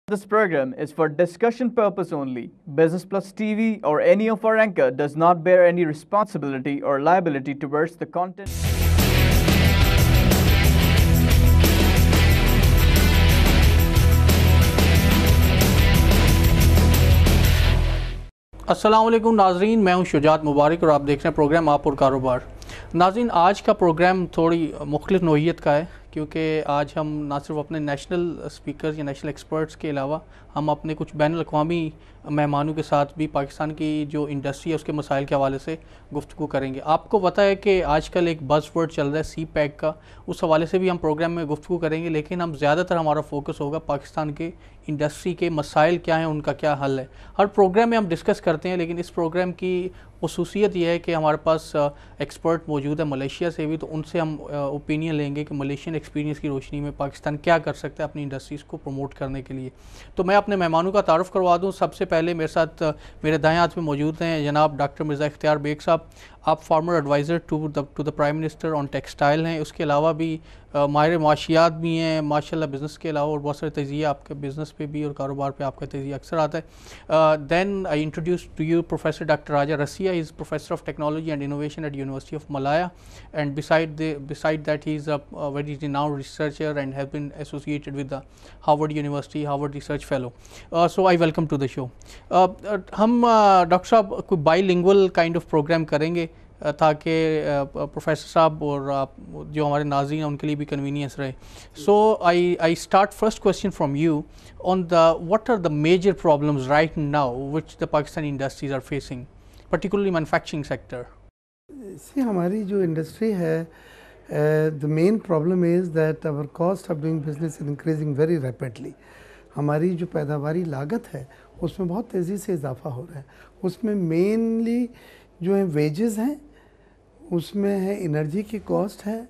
This program is for discussion purpose only. Business Plus TV or any of our anchor does not bear any responsibility or liability towards the content. अस्सलाम वालेकुम नाज़रीन, मैं हूं शुजात मुबारिक और आप देख रहे हैं प्रोग्राम आप और कारोबार। नाज़रीन, आज का प्रोग्राम थोड़ी मुख्तलिफ नोयत का है क्योंकि आज हम ना सिर्फ अपने नेशनल स्पीकर्स या नेशनल एक्सपर्ट्स के अलावा हम अपने कुछ बैनुल अक़वामी मेहमानों के साथ भी पाकिस्तान की जो इंडस्ट्री है उसके मसाइल के हवाले से गुफ्तगू करेंगे। आपको पता है कि आजकल एक बज़वर्ड चल रहा है सी पैक का, उस हवाले से भी हम प्रोग्राम में गुफ्तगू करेंगे, लेकिन हम ज़्यादातर हमारा फोकस होगा पाकिस्तान के इंडस्ट्री के मसाइल क्या हैं, उनका क्या हल है। हर प्रोग्राम में हम डिस्कस करते हैं, लेकिन इस प्रोग्राम की खसूसियत यह है कि हमारे पास एक्सपर्ट मौजूद है मलेशिया से भी, तो उनसे हम ओपिनियन लेंगे कि मलेशियन एक्सपीरियंस की रोशनी में पाकिस्तान क्या कर सकता है अपनी इंडस्ट्रीज़ को प्रमोट करने के लिए। तो मैं अपने मेहमानों का तारुफ करवा दूँ। सबसे पहले मेरे साथ मेरे दाएं हाथ में मौजूद हैं जनाब डॉक्टर मिर्ज़ा इख्तियार बेग साहब। आप former adviser to the prime minister on textile हैं। उसके अलावा भी माहिर माशियात भी हैं माशाल्लाह बिज़नेस के अलावा, और बहुत सारे तजिया आपके बिज़नेस पे भी और कारोबार पे आपका तजिया अक्सर आता है। Then I introduce to you professor doctor Raja Rasiah. He is professor of technology and innovation at university of Malaya, एंड beside that he is a very renowned researcher and have been associated with the Harvard University, Harvard Research Fellow. So I welcome to the show. हम doctor साहब कोई bilingual kind of programme करेंगे ताकि professor साहब और जो हमारे नाज़रीन हैं उनके लिए भी कन्वीनियंस रहे। So I start first question from you on the what are the major problems right now which the Pakistani industries are facing, particularly manufacturing sector? See, हमारी जो इंडस्ट्री है, the main problem is that our cost of doing business is increasing very rapidly. हमारी जो पैदावारी लागत है उसमें बहुत तेज़ी से इजाफा हो रहा है। उसमें मेनली जो है वेजेस हैं, उसमें है एनर्जी की कॉस्ट है,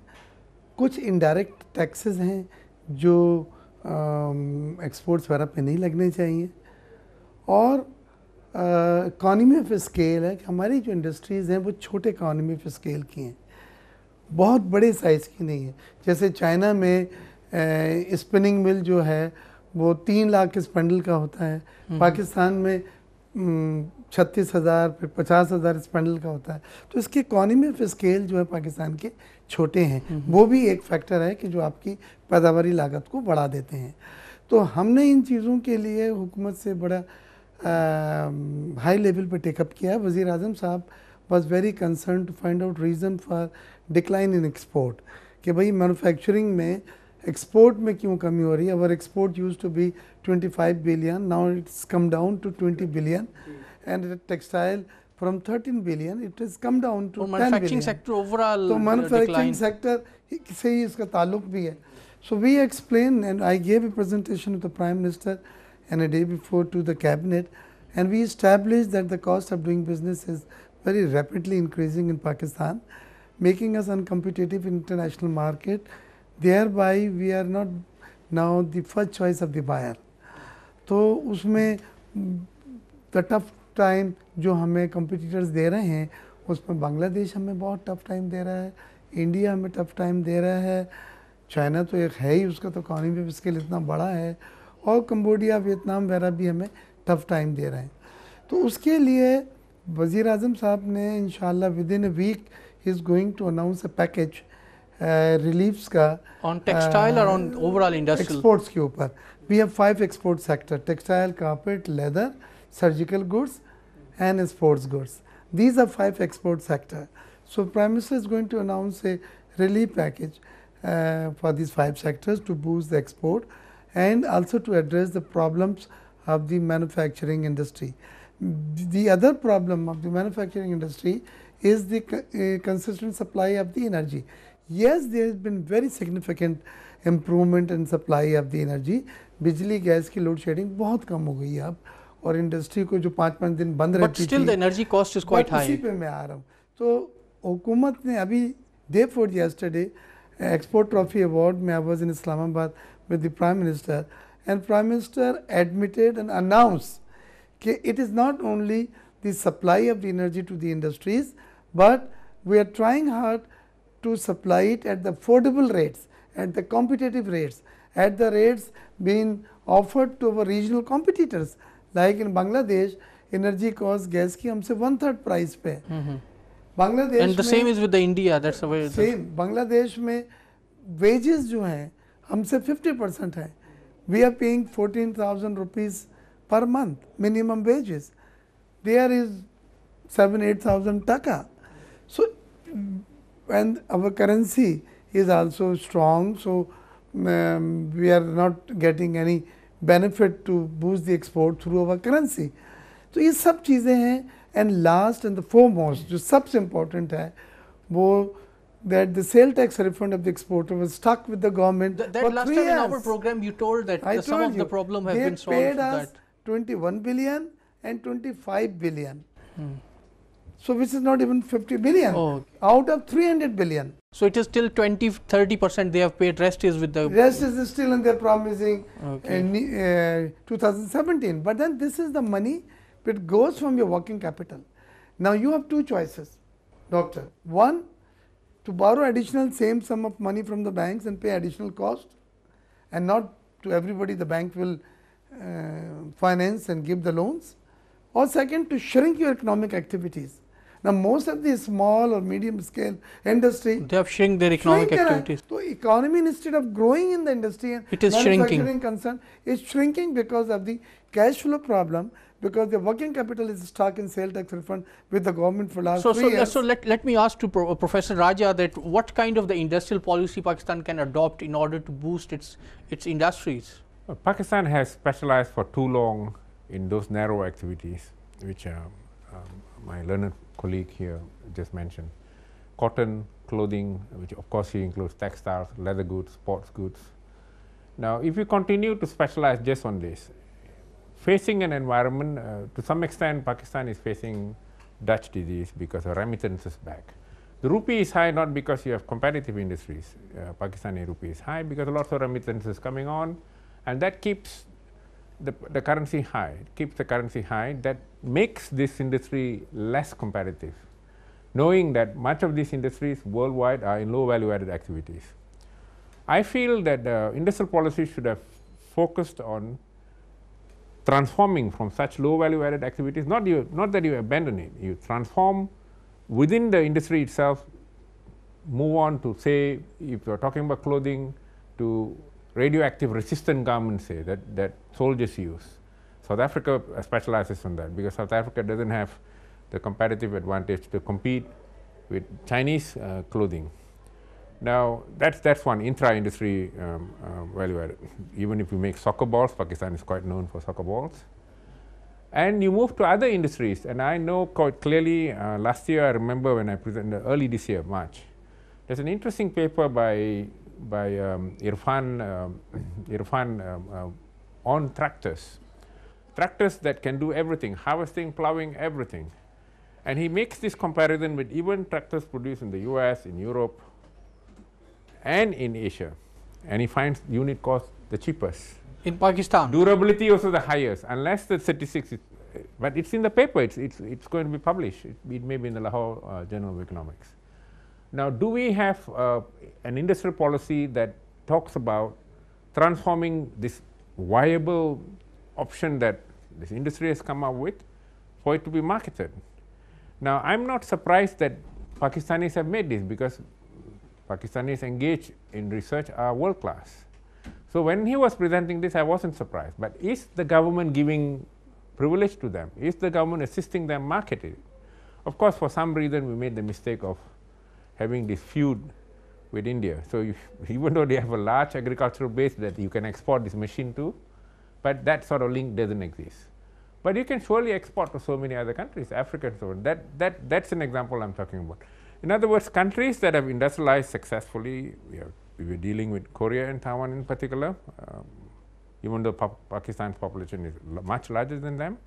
कुछ इनडायरेक्ट टैक्सेस हैं जो एक्सपोर्ट्स वगैरह पे नहीं लगने चाहिए, और इकॉनमी ऑफ स्केल है कि हमारी जो इंडस्ट्रीज़ हैं वो छोटे इकॉनमी ऑफ स्केल की हैं, बहुत बड़े साइज़ की नहीं है। जैसे चाइना में स्पिनिंग मिल जो है वो 3 लाख स्पैंडल का होता है, पाकिस्तान में 36,000 फिर 50,000 स्पैंडल का होता है। तो इसकी इकॉनमी ऑफ स्केल जो है पाकिस्तान के छोटे हैं, वो भी एक फैक्टर है कि जो आपकी पैदावारी लागत को बढ़ा देते हैं। तो हमने इन चीज़ों के लिए हुकूमत से बड़ा हाई लेवल पे टेकअप किया है। वज़ीर आज़म साहब was very concern to find out reason for decline in export, कि भाई मैन्युफैक्चरिंग में एक्सपोर्ट में क्यों कमी हो रही है। Our export used to be 25 billion, now it's come down to 20 billion, and textile from 13 billion it is come down to 10 billion. Sector overall, तो मैन्युफैक्चरिंग सेक्टर से ही इसका ताल्लुक भी है। So we explain and I gave a presentation to the prime minister and a day before to the cabinet, and we established that the cost of doing business is very rapidly increasing in Pakistan, making us uncompetitive in international market. Thereby we are not now the first choice of the buyer. तो उसमें the tough time जो हमें competitors दे रहे हैं उसमें बांग्लादेश हमें बहुत tough time दे रहा है, इंडिया हमें tough time दे रहा है, चाइना तो एक है ही, उसका तो इकॉनमी स्केल इतना बड़ा है, और कंबोडिया वियतनाम वगैरह भी हमें टफ़ टाइम दे रहे हैं। तो उसके लिए वज़ीर आज़म साहब ने इंशाल्लाह within a week he is going to announce a package reliefs का ऑन टेक्सटाइल और ऑन ओवरऑल इंडस्ट्रियल एक्सपोर्ट्स के ऊपर। We have 5 export sector: textile, carpet, leather, surgical goods and sports goods. These are 5 export sector. So prime minister is going to announce a relief package for these 5 sectors to boost the export and also to address the problems of the manufacturing industry. The other problem of the manufacturing industry is the consistent supply of the energy. Yes, there has been very significant improvement in supply of the energy. बिजली gas की load shedding बहुत कम हो गई है अब, और industry को जो 5-5 दिन बंद रहती थी, still the energy cost is quite high. उसी पे मैं आ रहा हूँ। तो हुकूमत ने अभी day for yesterday export trophy award में I was in Islamabad with the Prime Minister, and Prime Minister admitted and announced that it is not only the supply of the energy to the industries, but we are trying hard to supply it at the affordable rates, at the competitive rates, at the rates being offered to our regional competitors. Like in Bangladesh, energy cost gas की हमसे 1/3 price पे है. Bangladesh and the same is with the India. That's the way. Same. Bangladesh में wages जो हैं हमसे 50% है. We are paying 14,000 rupees per month minimum wages. There is 7,000-8,000 taka. So, and our currency is also strong. So, we are not getting any benefit to boost the export through our currency. तो ये सब चीज़ें हैं. And last and the foremost, जो सबसे important है वो that the sale tax refund of the exporter was stuck with the government That for last 3 time years. in our program you told that some of the problem have been solved. They paid us that 21 billion and 25 billion. So which is not even 50 billion out of 300 billion. So it is still 20-30% they have paid. Rest is with the rest is still and they're promising in 2017. But then this is the money which goes from your working capital. Now you have two choices, doctor. One, to borrow additional same sum of money from the banks and pay additional cost, and not to everybody the bank will finance and give the loans. Or second, to shrink your economic activities. Now most of the small or medium scale industry, they have shrunk their economic activities. So economy instead of growing in the industry and it is shrinking. Concern is shrinking because of the cash flow problem, because the working capital is stuck in sale tax refund with the government for last 3 years. So let me ask to Professor Raja that what kind of the industrial policy Pakistan can adopt in order to boost its industries? Pakistan has specialized for too long in those narrow activities, which my learned colleague here just mentioned. Cotton, clothing, which of course here includes textiles, leather goods, sports goods. Now, if you continue to specialize just on this, facing an environment, to some extent Pakistan is facing Dutch disease because of remittances back. The rupee is high not because you have competitive industries. Pakistani rupee is high because lots of remittances coming on, and that keeps the currency high. It keeps the currency high. That makes this industry less competitive, knowing that much of these industries worldwide are in low value added activities. I feel that industrial policy should have focused on transforming from such low value added activities, not that you abandon it, you transform within the industry itself, move on to, say, if you're talking about clothing, to radioactive resistant garments, say, that soldiers use. South Africa specializes on that because South Africa doesn't have the competitive advantage to compete with Chinese clothing. Now, that's one intra-industry value added. Even if you make soccer balls, Pakistan is quite known for soccer balls. And you move to other industries, and I know quite clearly, last year I remember when I presented, early this year, March, there's an interesting paper by Irfan on tractors that can do everything, harvesting, plowing, everything. And he makes this comparison with even tractors produced in the US, in Europe, and in Asia, and he finds unit cost the cheapest. In Pakistan? Durability also the highest, unless the statistics, but it's in the paper, it's going to be published. It may be in the Lahore Journal of Economics. Now, do we have an industrial policy that talks about transforming this viable option that this industry has come up with for it to be marketed? Now, I'm not surprised that Pakistanis have made this because Pakistanis engaged in research are world class. So when he was presenting this, I wasn't surprised. But is the government giving privilege to them? Is the government assisting them marketing it? Of course, for some reason, we made the mistake of having this feud with India. So even though they have a large agricultural base that you can export this machine to, but that sort of link doesn't exist. But you can surely export to so many other countries, Africa and so on. That's an example I'm talking about. In other words, countries that have industrialized successfully, we were dealing with Korea and Taiwan in particular, even though Pakistan's population is much larger than them.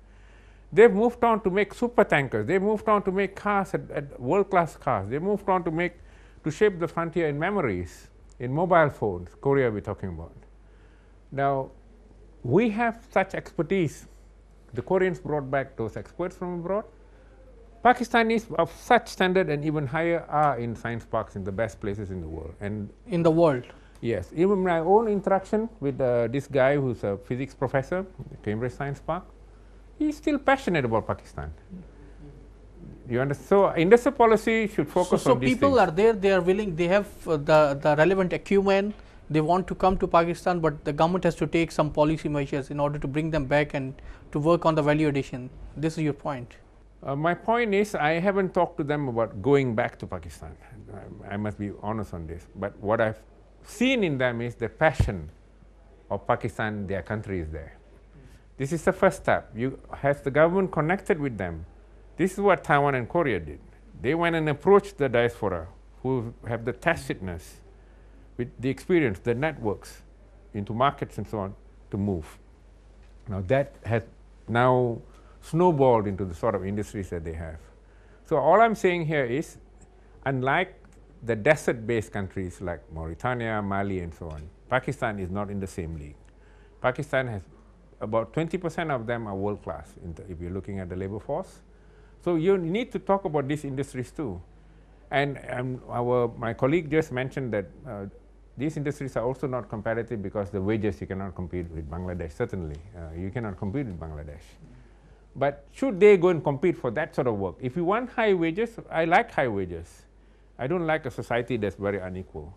They've moved on to make super tankers. They've moved on to make cars at world-class cars. They've moved on to shape the frontier in memories, in mobile phones. Korea we're talking about. Now, we have such expertise. The Koreans brought back those experts from abroad. Pakistanis of such standard and even higher are in science parks in the best places in the world. And in the world? Yes, even my own interaction with this guy who's a physics professor at Cambridge Science Park, he's still passionate about Pakistan. You understand? So industrial policy should focus so on these people things. are there, they are willing, they have the relevant acumen, they want to come to Pakistan, but the government has to take some policy measures in order to bring them back and to work on the value addition. This is your point. My point is, I haven't talked to them about going back to Pakistan. I must be honest on this. But what I've seen in them is the passion of Pakistan, their country is there. This is the first step. Has the government connected with them? This is what Taiwan and Korea did. They went and approached the diaspora who have the tacitness, with the experience, the networks into markets and so on to move. Now that has now snowballed into the sort of industries that they have. So all I'm saying here is, unlike the desert-based countries like Mauritania, Mali and so on, Pakistan is not in the same league. Pakistan has about 20% of them are world class if you're looking at the labor force. So you need to talk about these industries too. And my colleague just mentioned that these industries are also not competitive because the wages, you cannot compete with Bangladesh, certainly. You cannot compete with Bangladesh. But should they go and compete for that sort of work? If you want high wages, I like high wages. I don't like a society that's very unequal.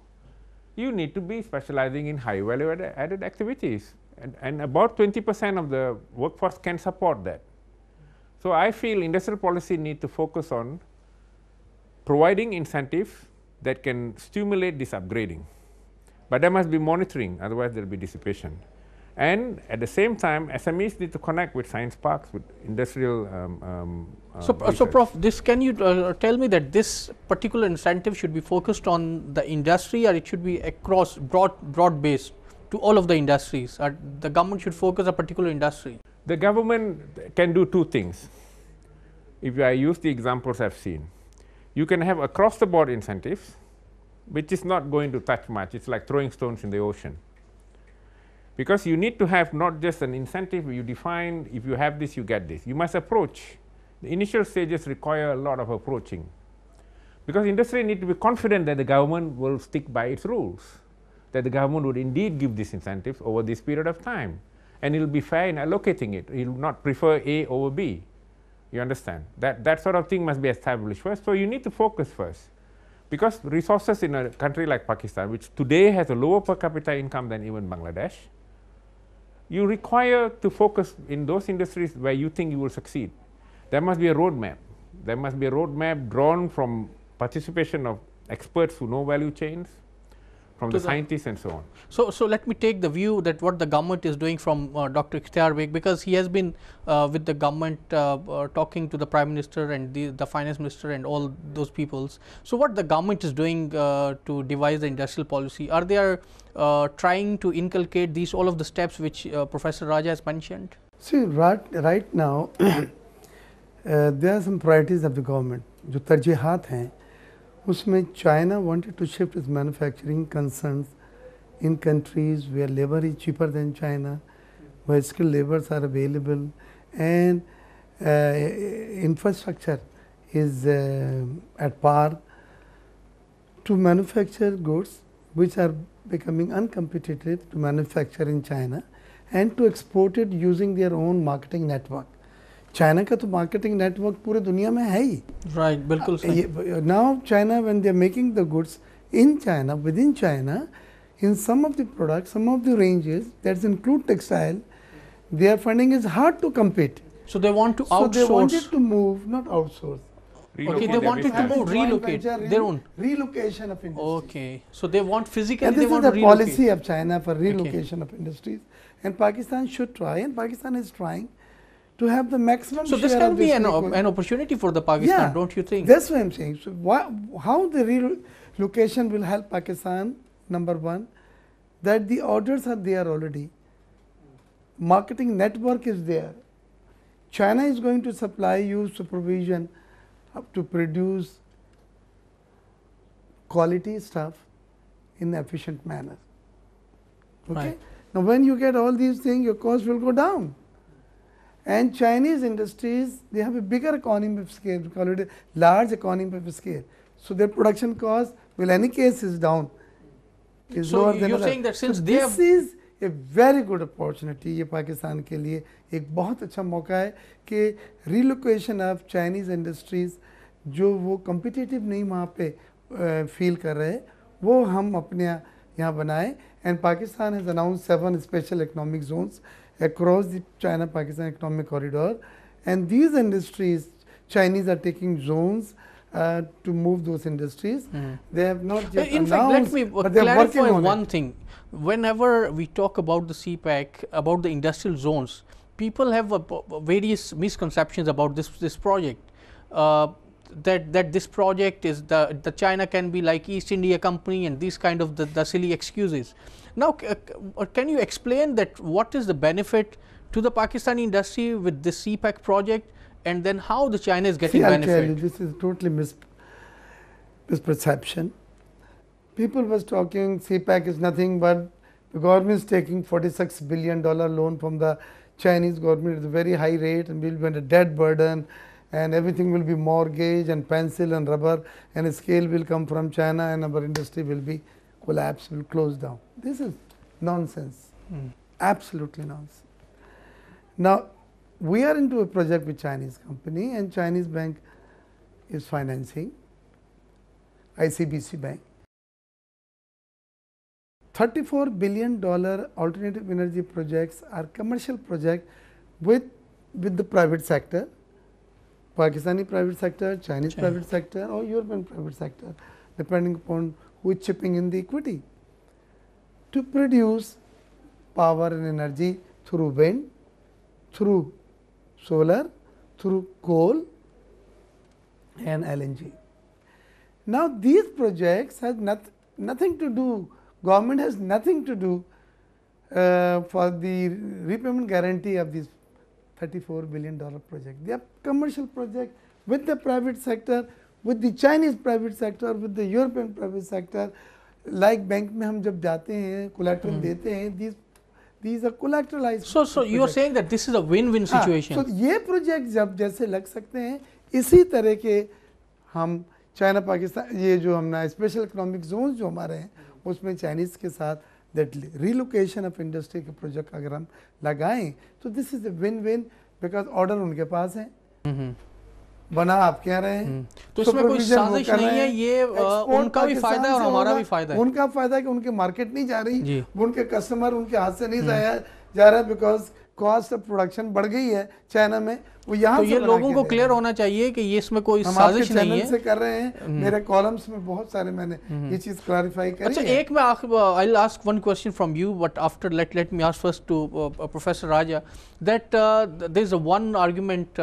You need to be specializing in high value added activities. And about 20% of the workforce can support that. So I feel industrial policy need to focus on providing incentives that can stimulate this upgrading. But there must be monitoring, otherwise there will be dissipation. And at the same time, SMEs need to connect with science parks, with industrial So Prof, this, can you tell me that this particular incentive should be focused on the industry, or it should be across broad based to all of the industries, or the government should focus a particular industry? The government can do two things. If I use the examples I've seen, you can have across the board incentives, which is not going to touch much. It's like throwing stones in the ocean. Because you need to have not just an incentive, you define, if you have this, you get this. You must approach. The initial stages require a lot of approaching. Because industry need to be confident that the government will stick by its rules, that the government would indeed give these incentives over this period of time. And it will be fair in allocating it. It will not prefer A over B. You understand? That sort of thing must be established first. So you need to focus first. Because resources in a country like Pakistan, which today has a lower per capita income than even Bangladesh, you require to focus in those industries where you think you will succeed. There must be a roadmap. There must be a roadmap drawn from participation of experts who know value chains, from the scientists and so on. So let me take the view that what the government is doing from Dr. Ikhtiar Beg, because he has been with the government talking to the Prime Minister and the Finance Minister and all those peoples. So what the government is doing to devise the industrial policy? Are they trying to inculcate all of the steps which Professor Raja has mentioned? See, right now there are some priorities of the government. जो तरजीहात हैं उसमें China wanted to shift its manufacturing concerns in countries where labor is cheaper than China, where skilled laborers are available, and infrastructure is at par to manufacture goods which are becoming uncompetitive to manufacture in China and to export it using their own marketing network. China का तो marketing network पूरे दुनिया में है ही, right, बिल्कुल सही. Now China when they are making the goods in China, within China, in some of the products, some of the ranges that's include textile, they are finding is hard to compete. So they want to outsource. So they wanted to move, not outsource. Okay, they wanted to move, relocate their own relocation of industries. Okay, so they want physically. And this they is want the to policy of China for relocation of industries, and Pakistan should try, and Pakistan is trying to have the maximum. So this can be an opportunity for the Pakistan, don't you think? That's what I'm saying. So how the relocation will help Pakistan? Number one, that the orders are there already. Marketing network is there. China is going to supply you supervision to produce quality stuff in an efficient manner. Okay. Right. Now, when you get all these things, your cost will go down. And Chinese industries, they have a bigger economy of scale, we call it a large economy of scale. So their production cost will, in any case, is down. is So lower than you're others. saying that since So they this is a very good opportunity. ये पाकिस्तान के लिए एक बहुत अच्छा मौका है कि relocation of Chinese industries जो वो competitive नहीं वहाँ पे feel कर रहे वो हम अपने यहाँ बनाए. And Pakistan has announced 7 special economic zones across the China-Pakistan economic corridor, and these industries, Chinese are taking zones to move those industries. They have not yet In announced, fact, let me but they are working clarify on one it. thing. Whenever we talk about the CPEC, about the industrial zones, people have various misconceptions about this project. That this project is the China can be like East India Company and these kind of the silly excuses. Now, can you explain that what is the benefit to the Pakistani industry with this CPEC project, and then how the China is getting I'll benefit? tell you, this is totally misperception. People was talking CPEC is nothing but the government is taking $46 billion loan from the Chinese government at a very high rate and will be a debt burden, and everything will be mortgage and pencil and rubber, and a scale will come from China and our industry will be collapse, will close down. This is nonsense, absolutely nonsense. Now, we are into a project with Chinese company, and Chinese bank is financing, ICBC bank. $34 billion alternative energy projects are commercial projects with the private sector, Pakistani private sector, Chinese private sector, or European private sector, depending upon who is chipping in the equity, to produce power and energy through wind, through solar, through coal and LNG. Now, these projects have nothing to do, government has nothing to do for the repayment guarantee of these $34 billion project. They are commercial project with the private sector, with the Chinese private sector, with the European private sector. Like bank में हम जब जाते हैं collateral देते हैं, these are collateralized. So you are saying that this is a win-win situation. So ये project जब जैसे लग सकते हैं, इसी तरह के हम चाइना पाकिस्तान ये जो हमने स्पेशल इकोनॉमिक जोन जो हमारे हैं उसमें चाइनीज़ के साथ दैट रिलोकेशन ऑफ इंडस्ट्री के प्रोजेक्ट अगर हम लगाएं तो this is a win win because order उनके पास है, बना आप कह रहे हैं, तो इसमें कोई साजिश नहीं है, ये उनका भी फायदा है और हमारा भी फायदा है. उनका फायदा है कि उनके मार्केट नहीं जा रही, उनके कस्टमर उनके हाथ से नहीं जा रहा है बिकॉज कॉस्ट ऑफ प्रोडक्शन बढ़ गई है चाइना में, वो यहाँ तो ये लोगों को क्लियर होना चाहिए कि ये इसमें कोई साजिश नहीं है. से कर रहे हैं, मेरे कॉलम्स में बहुत सारे मैंने ये चीज क्लैरिफाई करी. अच्छा, एक मैं I'll ask one question from you, but after let me ask first to Professor Raja that there is a one argument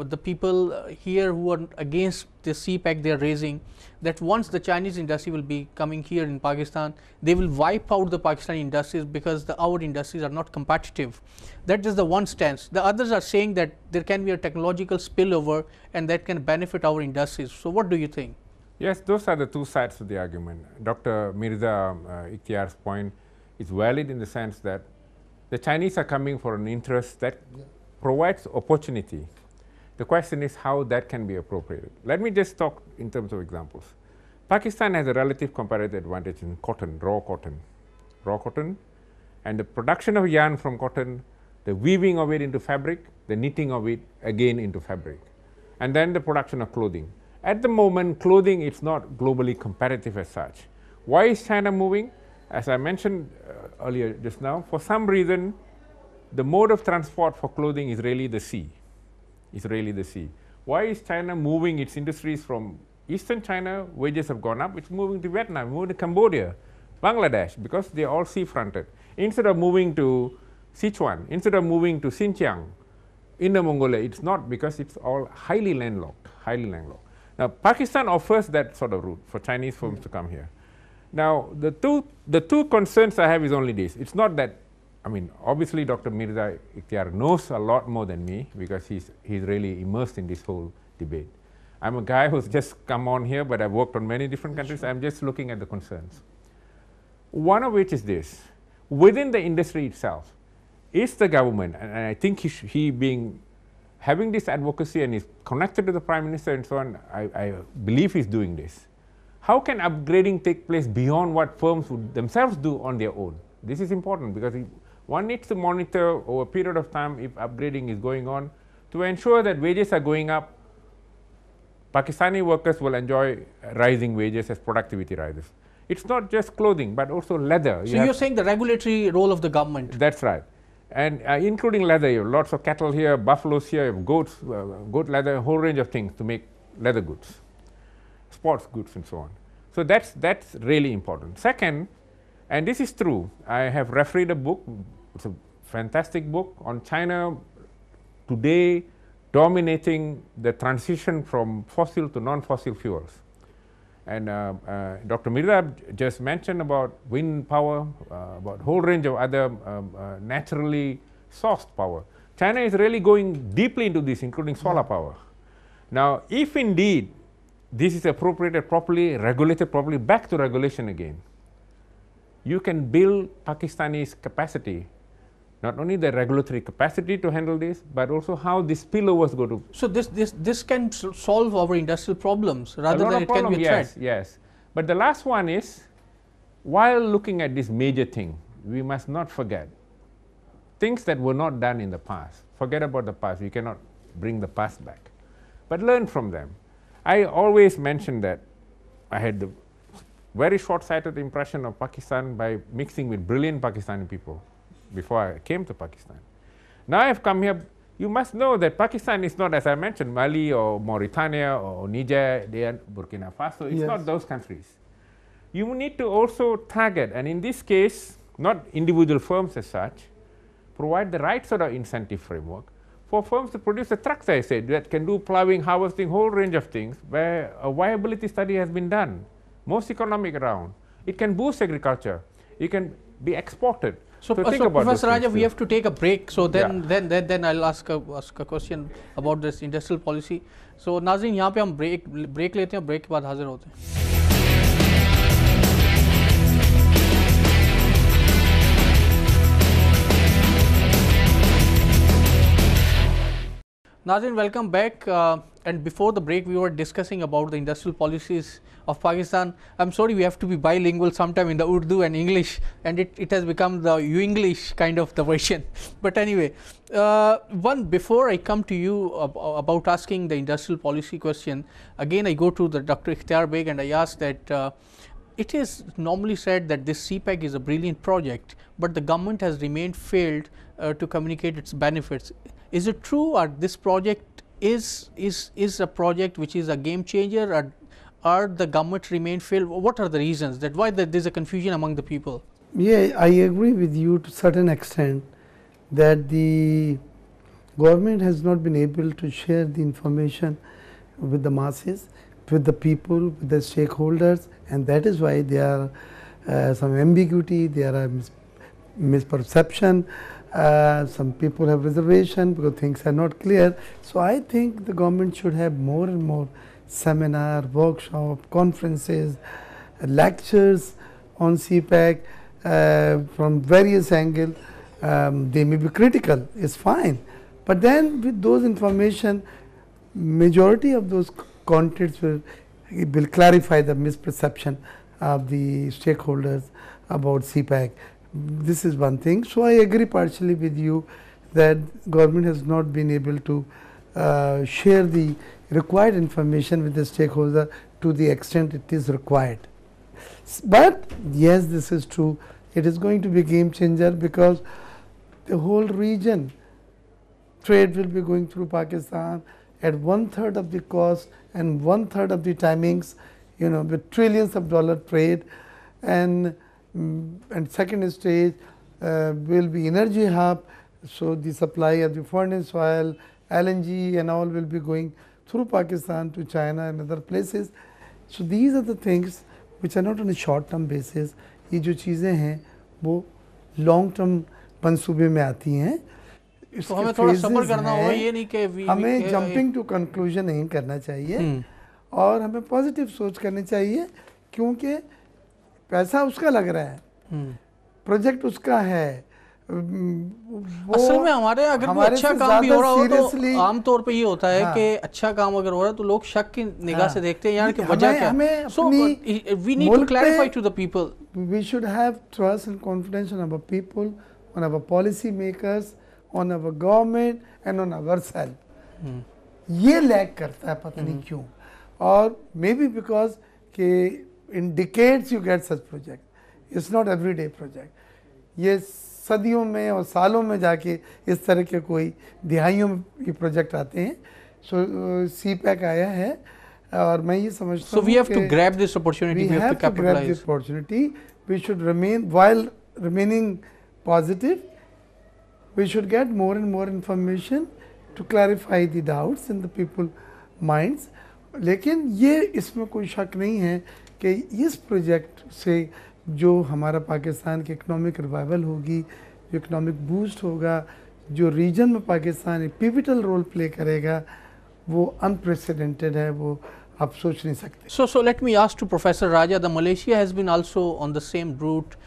the people here who are against the CPEC they are raising, that once the Chinese industry will be coming here in Pakistan, they will wipe out the Pakistani industries because our industries are not competitive. That is the one stance. The others are saying that there can be a technological spillover and that can benefit our industries. So what do you think? Yes, those are the two sides of the argument. Dr. Mirza Ikhtiar's point is valid in the sense that the Chinese are coming for an interest that provides opportunity. The question is how that can be appropriated. Let me just talk in terms of examples. Pakistan has a relative comparative advantage in cotton, raw cotton, and the production of yarn from cotton, the weaving of it into fabric, the knitting of it again into fabric, and then the production of clothing. At the moment, clothing is not globally competitive as such. Why is China moving? As I mentioned earlier just now, for some reason, the mode of transport for clothing is really the sea. Why is China moving its industries from eastern China? Wages have gone up. It's moving to Vietnam, moving to Cambodia, Bangladesh, because they are all sea-fronted. Instead of moving to Sichuan, instead of moving to Xinjiang, Inner Mongolia, it's not, because it's all highly landlocked. Now, Pakistan offers that sort of route for Chinese firms to come here. Now, the two concerns I have is only this. It's not that, I mean, obviously Dr. Mirza Ikhtiar knows a lot more than me because he's really immersed in this whole debate. I'm a guy who's just come on here, but I've worked on many different countries. I'm just looking at the concerns. One of which is this: within the industry itself, is the government, and I think having this advocacy and is connected to the Prime Minister and so on, I believe he's doing this. how can upgrading take place beyond what firms would themselves do on their own? This is important because one needs to monitor over a period of time if upgrading is going on to ensure that wages are going up. Pakistani workers will enjoy rising wages as productivity rises. It's not just clothing, but also leather. So you're saying the regulatory role of the government. That's right. And including leather, you have lots of cattle here, buffaloes here, you have goats, goat leather, a whole range of things to make leather goods, sports goods and so on. So that's really important. Second, and this is true, I have refereed a book, it's a fantastic book on China today dominating the transition from fossil to non-fossil fuels. And Dr. Mirza just mentioned about wind power, about a whole range of other naturally sourced power. China is really going deeply into this, including solar power. Now, if indeed this is appropriated properly, regulated properly, back to regulation again, you can build Pakistani's capacity, not only the regulatory capacity to handle this, but also how these spillovers go to. So this can solve our industrial problems rather than it can be a threat. Yes. But the last one is, while looking at this major thing, we must not forget things that were not done in the past. Forget about the past. We cannot bring the past back, but learn from them. I always mention that I had the very short-sighted impression of Pakistan by mixing with brilliant Pakistani people before I came to Pakistan. Now I've come here, you must know that Pakistan is not, as I mentioned, Mali or Mauritania or Niger, Burkina Faso, it's not those countries. You need to also target, and in this case, not individual firms as such, provide the right sort of incentive framework for firms to produce the trucks, I said, that can do plowing, harvesting, whole range of things, where a viability study has been done, most economic around. It can boost agriculture. It can be exported. So Professor Raja, we have to take a break. So then I'll ask a question about this industrial policy. So नाज़रीन, यहाँ पे हम break लेते हैं, break के बाद हाजिर होते हैं. Nazrin, welcome back. And before the break, we were discussing about the industrial policies of Pakistan. I'm sorry, we have to be bilingual sometime in the Urdu and English, and it has become the English kind of the version. But anyway, before I come to you about asking the industrial policy question, again I go to the Dr. Ikhtiar Beg and I ask that it is normally said that this CPEC is a brilliant project, but the government has remained failed to communicate its benefits. Is it true, or this project is a project which is a game changer, or the government remain failed? What are the reasons that why there is a confusion among the people? Yeah, I agree with you to a certain extent that the government has not been able to share the information with the masses, with the people, with the stakeholders, and that is why there are some ambiguity, there are misperception. Some people have reservation because things are not clear. So I think the government should have more and more seminar, workshop, conferences, lectures on CPEC from various angles. They may be critical, it's fine. But then with those information, majority of those contents will clarify the misperception of the stakeholders about CPEC. This is one thing. So I agree partially with you that government has not been able to share the required information with the stakeholder to the extent it is required. But yes, this is true. It is going to be a game changer because the whole region trade will be going through Pakistan at 1/3 of the cost and 1/3 of the timings, with trillions of dollar trade, and second stage will be energy hub. So the supply of the furnace oil, LNG and all will be going through Pakistan to China and other places. So these are the things which are not on a short term basis. ये जो चीज़ें हैं वो long term मंसूबे में आती हैं. तो हमें थोड़ा सब्र करना होगा, ये नहीं कि हमें जंपिंग टू कंक्लूजन नहीं करना चाहिए और हमें पॉजिटिव सोच करनी चाहिए, क्योंकि पैसा उसका लग रहा है, प्रोजेक्ट उसका है, असल में हमारे अगर कोई अच्छा काम भी हो रहा हो तो आमतौर पे ये होता है कि अच्छा काम अगर हो रहा है तो लोग शक की निगाह से देखते हैं यार कि वजह क्या है. So we need to clarify to the people. We should have trust and confidence on our people, on our policy makers, on our government and on our self. ये लैग करता है पता नहीं क्यों. और मे बी बिकॉज के in decades you get such project, it's not everyday project. ये सदियों में और सालों में जाके इस तरह के कोई दिहाइयों में ये प्रोजेक्ट आते हैं. सो CPAC आया है और मैं ये समझता हूँ we have to grab this opportunity, we have to capitalise this opportunity. We should remain while remaining positive. We should get more and more information to clarify the doubts in the people minds. लेकिन ये इसमें कोई शक नहीं है कि इस project से जो हमारा पाकिस्तान की इकनॉमिक रिवाइवल होगी, जो इकनॉमिक बूस्ट होगा, जो रीजन में पाकिस्तान एक पिविटल रोल प्ले करेगा, वो अनप्रेसिडेंटेड है, वो आप सोच नहीं सकते. So let me ask to Professor Raja, the Malaysia has been also on the same route.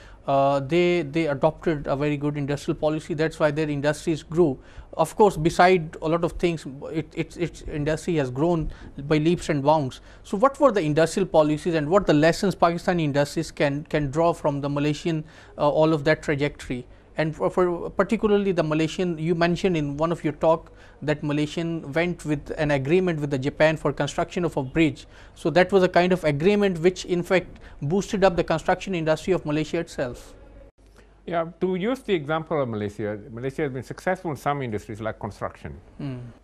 They adopted a very good industrial policy. That's why their industries grew. Of course, beside a lot of things, its industry has grown by leaps and bounds. So, what were the industrial policies and what the lessons Pakistani industries can draw from the Malaysian all of that trajectory? And for particularly the Malaysian, you mentioned in one of your talk that Malaysian went with an agreement with the Japan for construction of a bridge. So that was a kind of agreement which in fact boosted up the construction industry of Malaysia itself. Yeah, to use the example of Malaysia, Malaysia has been successful in some industries like construction,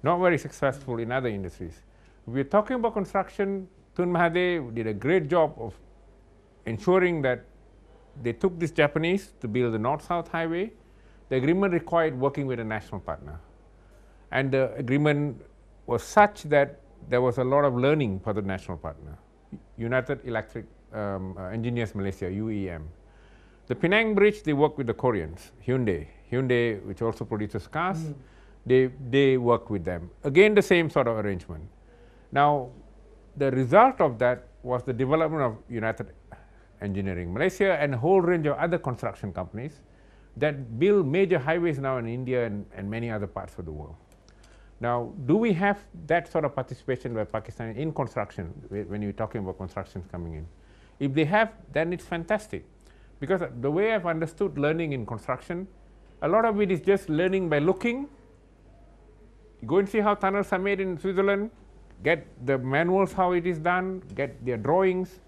not very successful in other industries. We're talking about construction. Tun Mahathir did a great job of ensuring that they took this Japanese to build the North-South Highway. The agreement required working with a national partner. And the agreement was such that there was a lot of learning for the national partner, United Electric Engineers Malaysia, UEM. The Penang Bridge, they work with the Koreans, Hyundai, which also produces cars, they work with them. Again, the same sort of arrangement. Now, the result of that was the development of United Engineering Malaysia and a whole range of other construction companies that build major highways now in India and many other parts of the world. Now, do we have that sort of participation by Pakistan in construction when you're talking about constructions coming in? If they have, then it's fantastic. Because the way I've understood learning in construction, a lot of it is just learning by looking. You go and see how tunnels are made in Switzerland, get the manuals how it is done, get their drawings,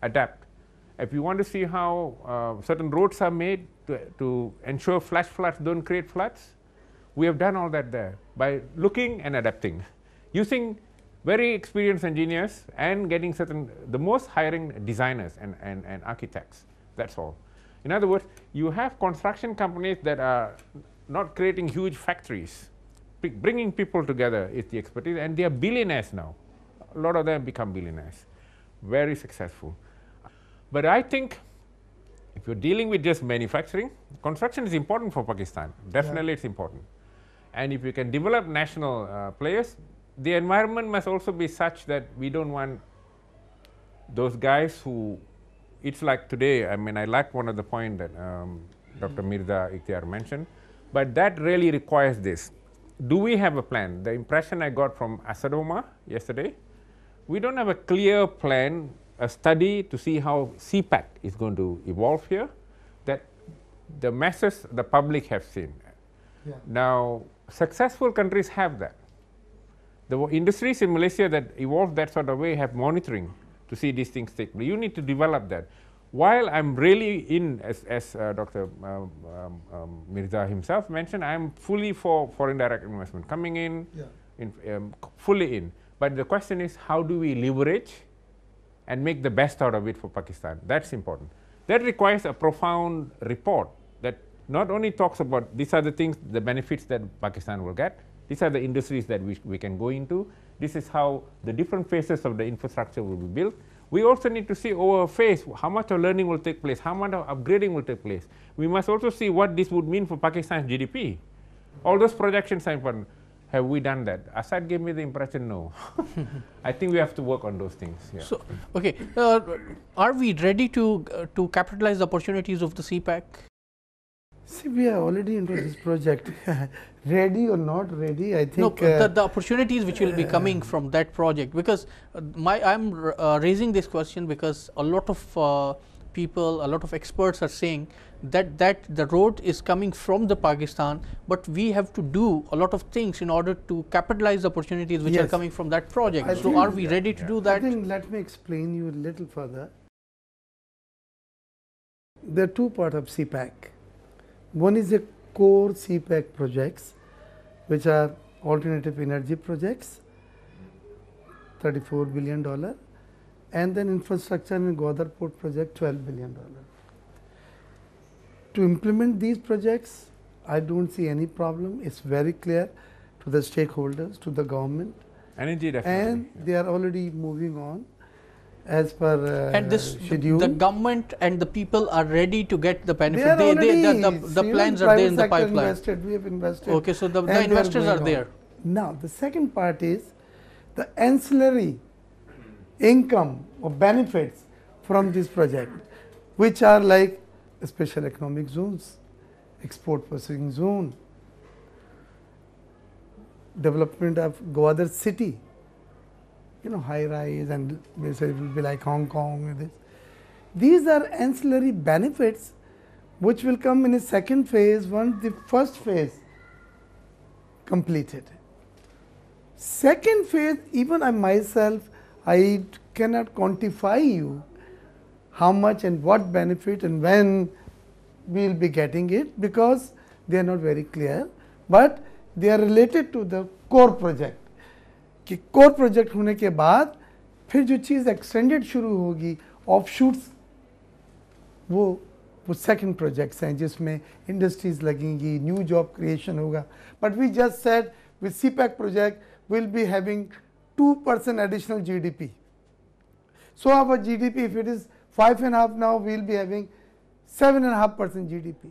adapt. If you want to see how certain roads are made to ensure flash floods don't create floods, we have done all that there by looking and adapting, using very experienced engineers and getting the most hiring designers and architects. That's all. In other words, you have construction companies that are not creating huge factories. Bringing people together is the expertise, and they are billionaires now. A lot of them become billionaires. Very successful. But I think if you're dealing with just manufacturing, construction is important for Pakistan. Definitely it's important. And if you can develop national players, the environment must also be such that we don't want those guys who, it's like today, I mean, I like one of the point that Dr. Mirza Ikhtiar mentioned, but that really requires this. Do we have a plan? The impression I got from Asadoma yesterday, we don't have a clear plan, a study to see how CPAC is going to evolve here, that the masses, the public have seen. Yeah. Now, successful countries have that. The industries in Malaysia that evolve that sort of way have monitoring to see these things take place. You need to develop that. While I'm really in, as Dr. Mirza himself mentioned, I'm fully for foreign direct investment coming in, fully in. But the question is, how do we leverage and make the best out of it for Pakistan? That's important. That requires a profound report that not only talks about these are the things, the benefits that Pakistan will get, these are the industries that we can go into, this is how the different phases of the infrastructure will be built. We also need to see over a phase how much of learning will take place, how much of upgrading will take place. We must also see what this would mean for Pakistan's GDP. All those projections are important. Have we done that? Assad gave me the impression no. I think we have to work on those things. Yeah. So, okay, are we ready to capitalize the opportunities of the CPAC? See, we are already into this project. Ready or not ready, I think. No, the opportunities which will be coming from that project, because I'm raising this question because a lot of people, a lot of experts are saying that the road is coming from the Pakistan, but we have to do a lot of things in order to capitalize the opportunities which are coming from that project. So are we ready to do that? I think let me explain you a little further. There are two parts of CPAC. One is the core CPAC projects, which are alternative energy projects, $34 billion, and then infrastructure in Gwadar Port project, $12 billion. To implement these projects, I don't see any problem. It's very clear to the stakeholders, to the government. Energy definitely. And they are already moving on as per and this schedule. The government and the people are ready to get the benefit. The plans are there in the pipeline. We have invested. Okay, so the investors are there. Now, the second part is the ancillary income or benefits from this project, which are like special economic zones, export processing zone, development of Gwadar city, high rise, and they say it will be like Hong Kong. These are ancillary benefits which will come in a second phase once the first phase completed. Second phase, even I myself, I cannot quantify you how much and what benefit and when we will be getting it, because they are not very clear, but they are related to the core project. कि core project होने के बाद फिर जो चीज़ extended शुरू होगी, offshoots, वो second projects हैं जिसमें इंडस्ट्रीज लगेंगी, न्यू जॉब क्रिएशन होगा. But we just said with CPEC project will be having 2% additional GDP. So our GDP, if it is 5.5 now, we will be having 7.5% GDP.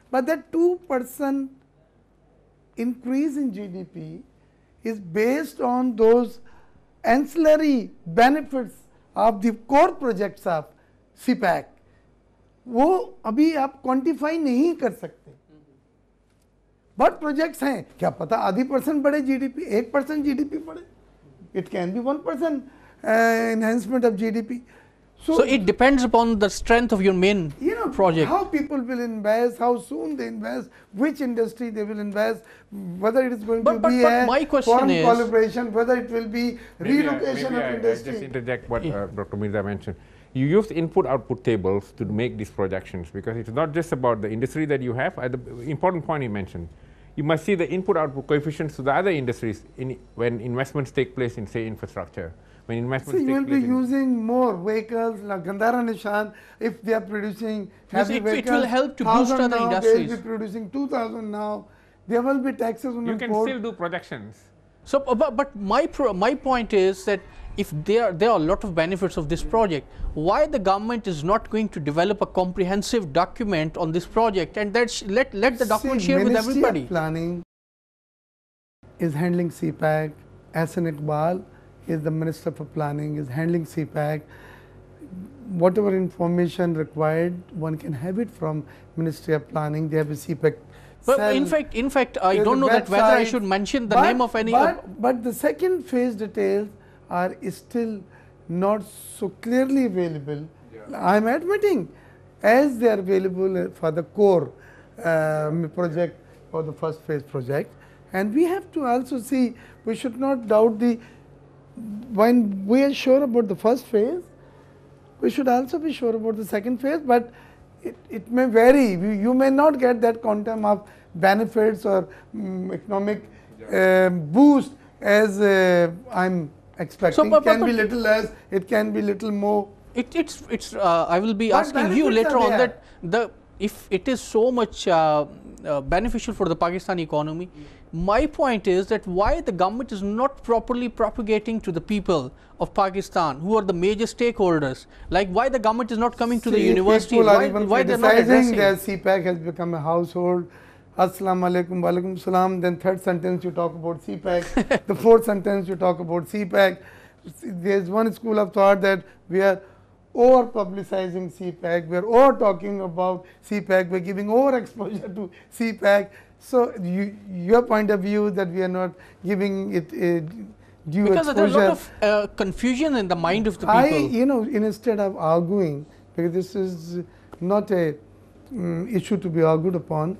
But that 2% increase in GDP is based on those ancillary benefits of the core projects of CPAC. वो अभी आप quantify नहीं कर सकते, but projects हैं, क्या पता आधी % बढ़े जीडीपी, 1% जीडीपी बढ़े, it can be 1% enhancement of GDP. So it depends upon the strength of your main project. How people will invest, how soon they invest, which industry they will invest, whether it is going to be a foreign collaboration, whether it will be relocation of industry. I just interject what Dr. Mirza mentioned. You use input-output tables to make these projections, because it's not just about the industry that you have. The important point you mentioned, you must see the input-output coefficients to the other industries when investments take place in, say, infrastructure. When investments you will be using more vehicles, like Gandhara Nishan, if they are producing heavy vehicles, it will help to boost other industries. They will be producing 2,000 now. There will be taxes on you can still do projections. So, but my point is that if there are a lot of benefits of this project, why the government is not going to develop a comprehensive document on this project, and let the document share with everybody? Planning is handling CPAC. SN Iqbal is the Minister for Planning, is handling CPAC. Whatever information required, one can have it from Ministry of Planning. They have a CPAC. But in fact, I don't know that whether I should mention the name of any. But the second phase details are still not so clearly available. I am admitting, as they are available for the core project or the first phase project, and we have to also see. We should not doubt when we are sure about the first phase, we should also be sure about the second phase, but it may vary. You may not get that quantum of benefits or economic boost as I'm expecting. So, it can be little less, it can be little more. I will be asking you later on that if it is so much beneficial for the Pakistani economy, my point is that why the government is not properly propagating to the people of Pakistan, who are the major stakeholders, like why the government is not coming to the universities, why they are not addressing that CPAC has become a household. Assalamu alaikum, walaikum salam, then third sentence you talk about CPAC, the fourth sentence you talk about CPAC. There is one school of thought that we are over publicizing CPAC, we are over talking about CPAC, we are giving over exposure to CPAC. So, your point of view that we are not giving it a due because exposure. there's a lot of confusion in the mind of the people. You know, instead of arguing, because this is not a issue to be argued upon,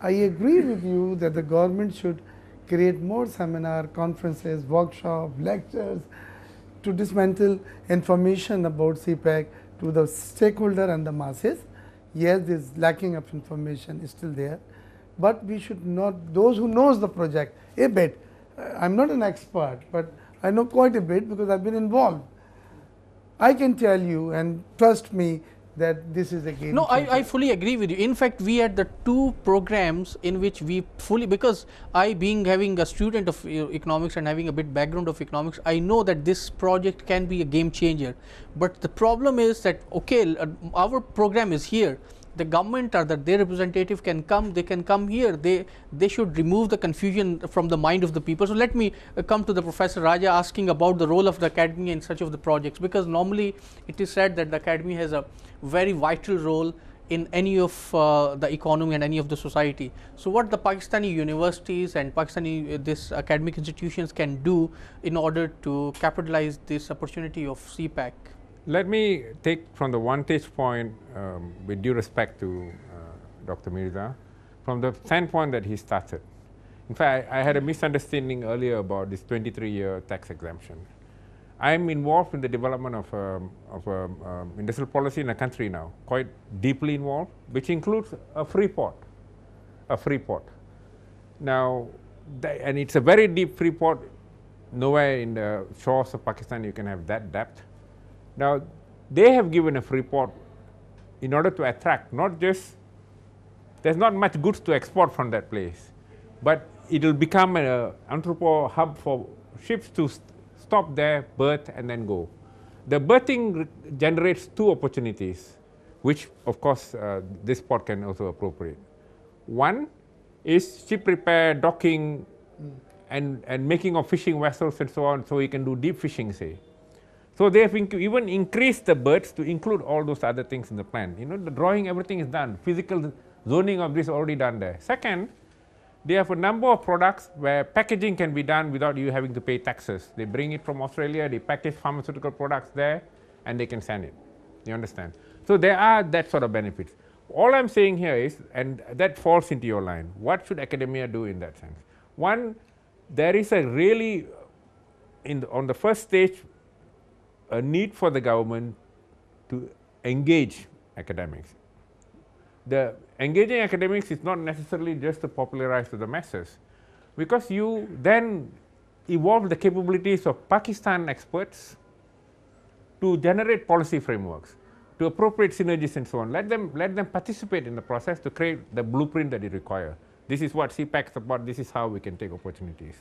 I agree with you that the government should create more seminar, conferences, workshops, lectures to dismantle information about CPAC to the stakeholder and the masses. Yes, this lacking of information is still there, but we should not, those who knows the project a bit, I am not an expert, but I know quite a bit because I have been involved. I can tell you and trust me that this is a game No, changer. I fully agree with you. In fact, we had the two programs in which we fully, because I having a student of economics and having a bit background of economics, I know that this project can be a game changer. But the problem is that, okay, our program is here. The government or their representative can come, they can come here, they should remove the confusion from the mind of the people. So let me come to the Professor Raja asking about the role of the academy in such of the projects, because normally it is said that the academy has a very vital role in any of the economy and any of the society. So what the Pakistani universities and Pakistani this academic institutions can do in order to capitalize this opportunity of CPAC? Let me take from the vantage point, with due respect to Dr. Mirza, from the standpoint that he started. In fact, I had a misunderstanding earlier about this 23-year tax exemption. I am involved in the development of industrial policy in the country now, quite deeply involved, which includes a free port. Now, and it's a very deep free port. Nowhere in the shores of Pakistan you can have that depth. Now, they have given a free port in order to attract, not just, there's not much goods to export from that place, but it will become an entrepot hub for ships to stop there, berth, and then go. The berthing generates two opportunities, which of course this port can also appropriate. One is ship repair, docking, and making of fishing vessels and so on, so you can do deep fishing, say. So they have even increased the berths to include all those other things in the plan. You know, the drawing, everything is done. Physical zoning of this is already done there. Second, they have a number of products where packaging can be done without you having to pay taxes. They bring it from Australia, they package pharmaceutical products there, and they can send it. You understand? So there are that sort of benefits. All I'm saying here is, and that falls into your line, what should academia do in that sense? One, there is a really, on the first stage, a need for the government to engage academics. The engaging academics is not necessarily just to popularize to the masses, because you then evolve the capabilities of Pakistan experts to generate policy frameworks, to appropriate synergies and so on. Let them participate in the process to create the blueprint that you require. This is what CPAC is about, this is how we can take opportunities.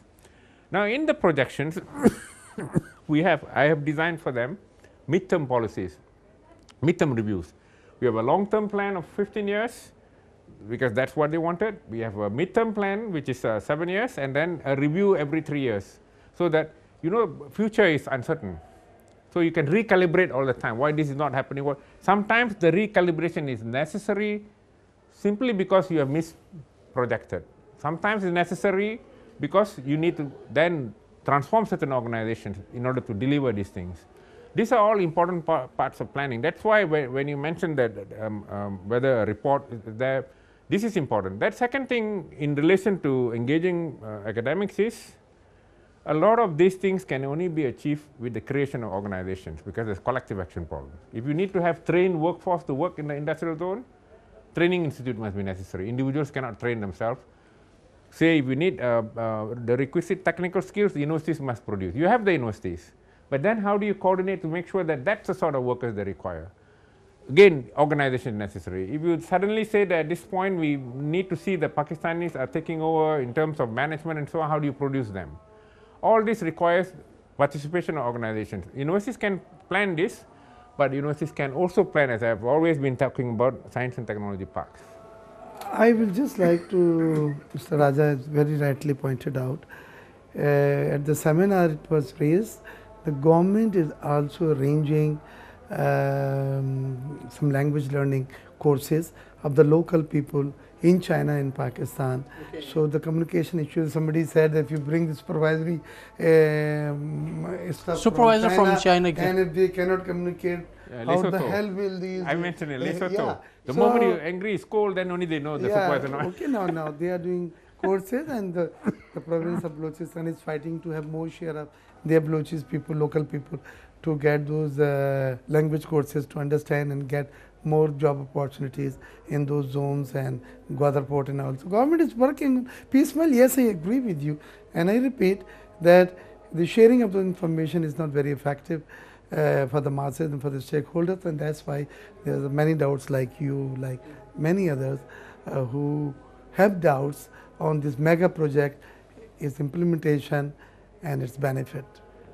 Now in the projections, I have designed for them midterm policies, midterm reviews. We have a long-term plan of 15 years, because that's what they wanted. We have a midterm plan, which is 7 years, and then a review every 3 years. So that, you know, future is uncertain. So you can recalibrate all the time, why this is not happening. Sometimes the recalibration is necessary simply because you have misprojected. Sometimes it's necessary because you need to then transform certain organizations in order to deliver these things. These are all important parts of planning. That's why when you mentioned that whether a report is there, this is important. That second thing in relation to engaging academics is, a lot of these things can only be achieved with the creation of organizations, because there's collective action problem. If you need to have trained workforce to work in the industrial zone, training institute must be necessary. Individuals cannot train themselves. Say if you need the requisite technical skills, the universities must produce. You have the universities, but then how do you coordinate to make sure that that's the sort of workers they require? Again, organization is necessary. If you suddenly say that at this point we need to see the Pakistanis are taking over in terms of management and so on, how do you produce them? All this requires participation of organizations. Universities can plan this, but universities can also plan, as I've always been talking about, science and technology parks. I will just like to, Mr. Raja has very rightly pointed out, at the seminar it was raised, the government is also arranging some language learning courses of the local people in China and Pakistan. Okay. So the communication issues, somebody said that if you bring the supervisory stuff Supervisor from China, and if they cannot communicate, how the Lesotho. hell will these... I mentioned it, Lesotho. yeah. The So- moment you angry is cold, then only they know the supervisor. Not. Okay, now they are doing courses, and the province of Balochistan is fighting to have more share of their Balochis people, local people, to get those language courses to understand and get more job opportunities in those zones and Gwadar Port and also. Government is working piecemeal. Yes, I agree with you, and I repeat that the sharing of the information is not very effective for the masses and for the stakeholders, and that's why there are many doubts, like you, like many others who have doubts on this mega project, its implementation and its benefit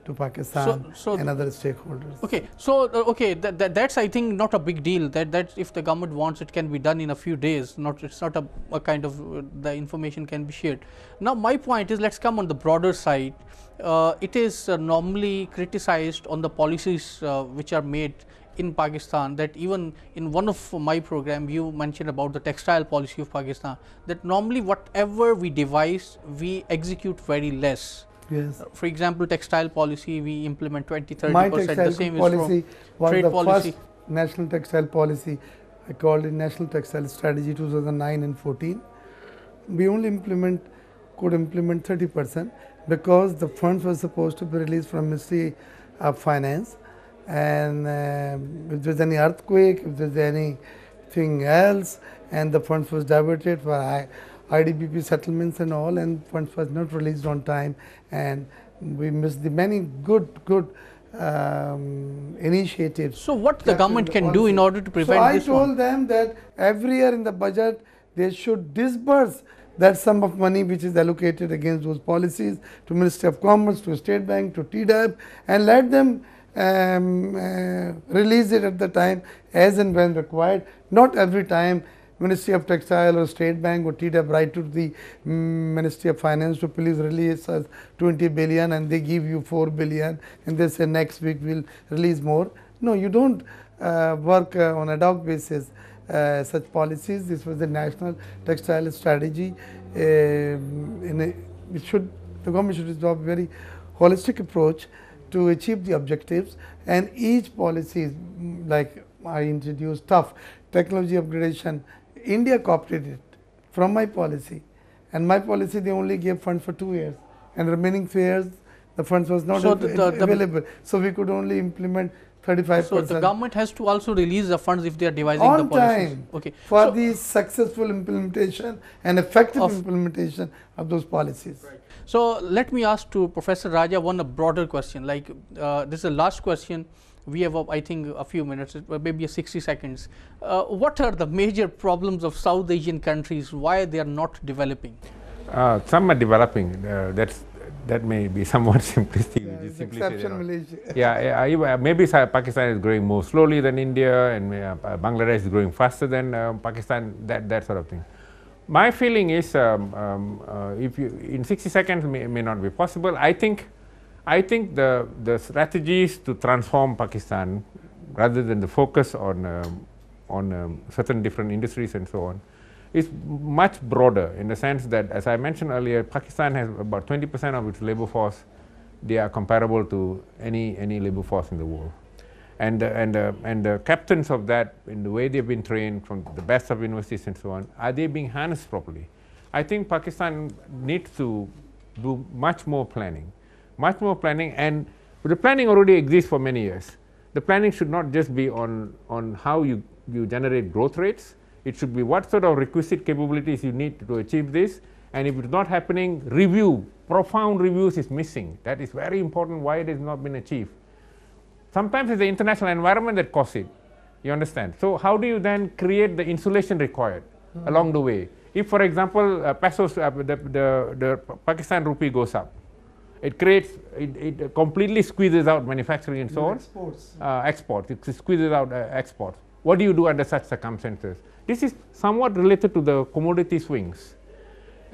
to Pakistan and other stakeholders. Okay, so that's I think not a big deal. That if the government wants, it can be done in a few days. It's not a kind of the information can be shared. Now my point is, let's come on the broader side. It is normally criticized on the policies which are made in Pakistan, that even in one of my program you mentioned about the textile policy of Pakistan, that normally whatever we devise we execute very less. Yes. For example, textile policy we implement 20-30%. My the textile same policy is was trade the policy. first national textile policy. I called it National Textile Strategy 2009 and 14. We only could implement 30% because the funds were supposed to be released from Ministry of Finance, and if there's any earthquake, if there's anything else, and the funds was diverted for IDBP settlements and all, and funds was not released on time, and we missed the many good initiatives. So what the government can do in order to prevent this? So I told them that every year in the budget they should disburse that sum of money which is allocated against those policies to Ministry of Commerce, to State Bank, to TDAB, and let them release it at the time as and when required. Not every time Ministry of Textile or State Bank or TDAB write to the Ministry of Finance to please release us 20 billion and they give you 4 billion and they say next week we'll release more. No, you don't work on ad hoc basis such policies. This was the National Textile Strategy. The government should adopt a very holistic approach to achieve the objectives, and each policy, like I introduced tough technology upgradation, India copied it from my policy, and my policy they only gave funds for 2 years, and remaining 3 years the funds was not available, so we could only implement 35%. So the government has to also release the funds if they are devising on the policies. time, okay, for the successful implementation and effective implementation of those policies. Right. So let me ask to Professor Raja one broader question. Like this is the last question. We have I think a few minutes, maybe 60 seconds. What are the major problems of South Asian countries? Why they are not developing? Some are developing. That may be somewhat simplistic. Yeah, exception Malaysia. Yeah, maybe Pakistan is growing more slowly than India, and Bangladesh is growing faster than Pakistan. That sort of thing. My feeling is, if you in 60 seconds may not be possible. I think the strategies to transform Pakistan, rather than the focus on certain different industries and so on, is much broader, in the sense that, as I mentioned earlier, Pakistan has about 20% of its labor force. They are comparable to any labor force in the world, and the captains of that, in the way they've been trained from the best of universities and so on, are they being harnessed properly? I think Pakistan needs to do much more planning, and the planning already exists for many years. The planning should not just be on how you generate growth rates. It should be what sort of requisite capabilities you need to achieve this, and if it's not happening, profound reviews is missing. That is very important, why it has not been achieved. Sometimes it's the international environment that causes it, you understand. So how do you then create the insulation required along the way? If, for example, the Pakistan rupee goes up, it completely squeezes out manufacturing and so on. Exports, it squeezes out exports. What do you do under such circumstances? This is somewhat related to the commodity swings.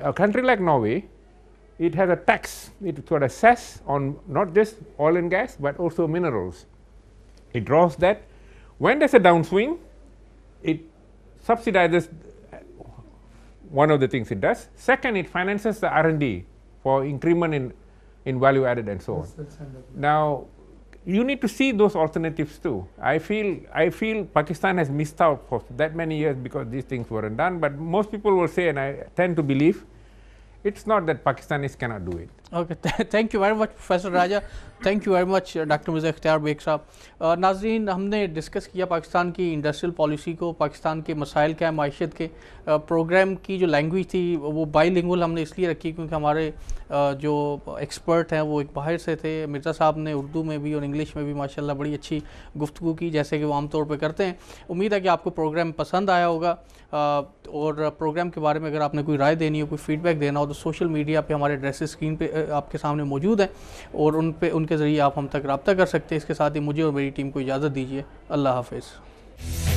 A country like Norway, it has a tax. It's got a cess on not just oil and gas, but also minerals. It draws that, When there's a downswing, it subsidizes one of the things it does. Second, it finances the R&D for increment in value added and so on. Now, you need to see those alternatives too. I feel Pakistan has missed out for that many years because these things weren't done, but most people will say, and I tend to believe, it's not that Pakistanis cannot do it. Okay, thank you very much Professor Raja, thank you very much Dr Mirza इख्तियार बेग साहब। नाज़रीन, हमने discuss किया पाकिस्तान की industrial policy को, पाकिस्तान के मसाइल क्या है माइशत के। प्रोग्राम की जो लैंग्वेज थी वो बाईलिंगुअल हमने इसलिए रखी क्योंकि हमारे जो एक्सपर्ट हैं वो एक बाहर से थे। मिर्ज़ा साहब ने उर्दू में भी और इंग्लिश में भी माशाल्लाह बड़ी अच्छी गुफ्तगू की, जैसे कि वो आमतौर पर करते हैं। उम्मीद है कि आपको प्रोग्राम पसंद आया होगा, और प्रोग्राम के बारे में अगर आपने कोई राय देनी हो, कोई फीडबैक देना हो तो सोशल मीडिया पे हमारे एड्रेसेस स्क्रीन पे आपके सामने मौजूद हैं और उनके ज़रिए आप हम तक रब्ता कर सकते हैं। इसके साथ ही मुझे और मेरी टीम को इजाज़त दीजिए। अल्लाह हाफ़िज़।